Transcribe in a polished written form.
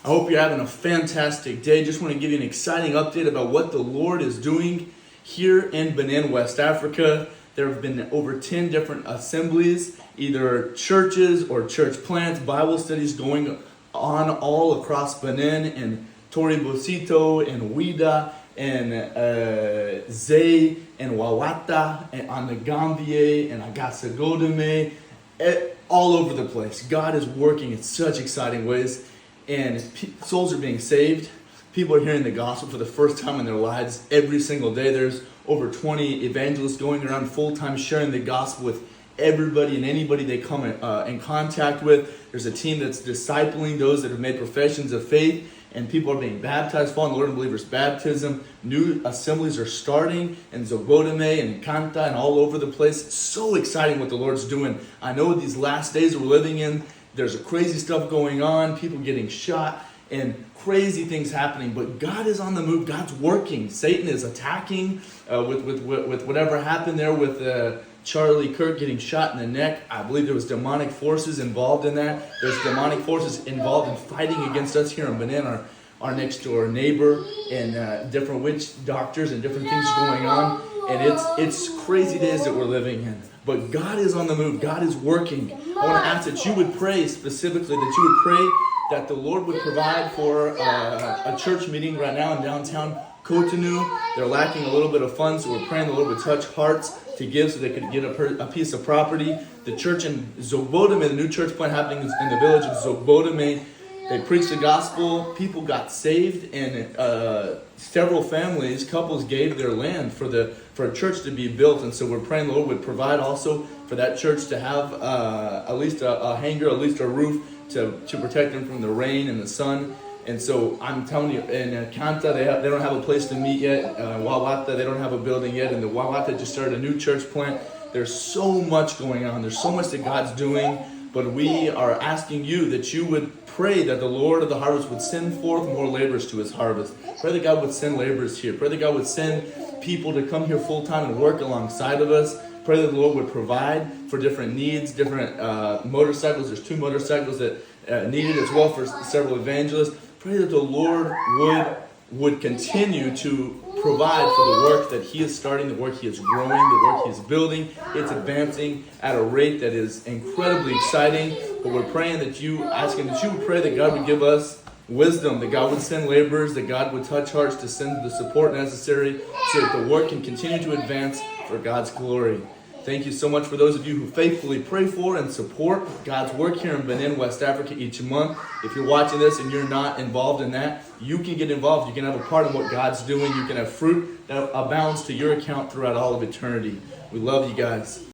hope you're having a fantastic day. Just want to give you an exciting update about what the Lord is doing here in Benin, West Africa. There have been over 10 different assemblies, either churches or church plants, Bible studies going on all across Benin, and Tori, Bossito, and Ouidah, and Zay, and Wawata, and on the Ganvie, and Agassa, Godomey, all over the place. God is working in such exciting ways, and souls are being saved. People are hearing the gospel for the first time in their lives every single day. There's over 20 evangelists going around full-time sharing the gospel with everybody and anybody they come in contact with. There's a team that's discipling those that have made professions of faith, and people are being baptized, following the Lord and believers' baptism. New assemblies are starting in Zogbodomey and Kanta and all over the place. It's so exciting what the Lord's doing. I know these last days we're living in, there's crazy stuff going on, people getting shot, and crazy things happening, but God is on the move. God's working. Satan is attacking with whatever happened there with Charlie Kirk getting shot in the neck. I believe there was demonic forces involved in that. There's demonic forces involved in fighting against us here in Benin, our next door neighbor, and different witch doctors and different things going on. And it's crazy days that we're living in. But God is on the move. God is working. I want to ask that you would pray specifically, that you would pray that the Lord would provide for a church meeting right now in downtown Cotonou. They're lacking a little bit of funds, so we're praying the Lord would touch hearts to give so they could get a piece of property. The church in Zogbodomey, the new church plant happening in the village of Zogbodomey, they preached the gospel, people got saved, and several families, couples gave their land for a church to be built. And so we're praying the Lord would provide also for that church to have at least a hangar, at least a roof to protect them from the rain and the sun. And so I'm telling you, in Kanta, they don't have a place to meet yet. Wawata, they don't have a building yet. And the Wawata just started a new church plant. There's so much going on. There's so much that God's doing. But we are asking you that you would pray that the Lord of the harvest would send forth more laborers to his harvest. Pray that God would send laborers here. Pray that God would send people to come here full time and work alongside of us. Pray that the Lord would provide for different needs, different motorcycles. There's 2 motorcycles that needed as well for several evangelists. Pray that the Lord would continue to provide for the work that he is starting, the work he is growing, the work he is building. It's advancing at a rate that is incredibly exciting. But we're praying that asking that you would pray that God would give us wisdom, that God would send laborers, that God would touch hearts to send the support necessary so that the work can continue to advance for God's glory. Thank you so much for those of you who faithfully pray for and support God's work here in Benin, West Africa each month. If you're watching this and you're not involved in that, you can get involved. You can have a part of what God's doing. You can have fruit that abounds to your account throughout all of eternity. We love you guys.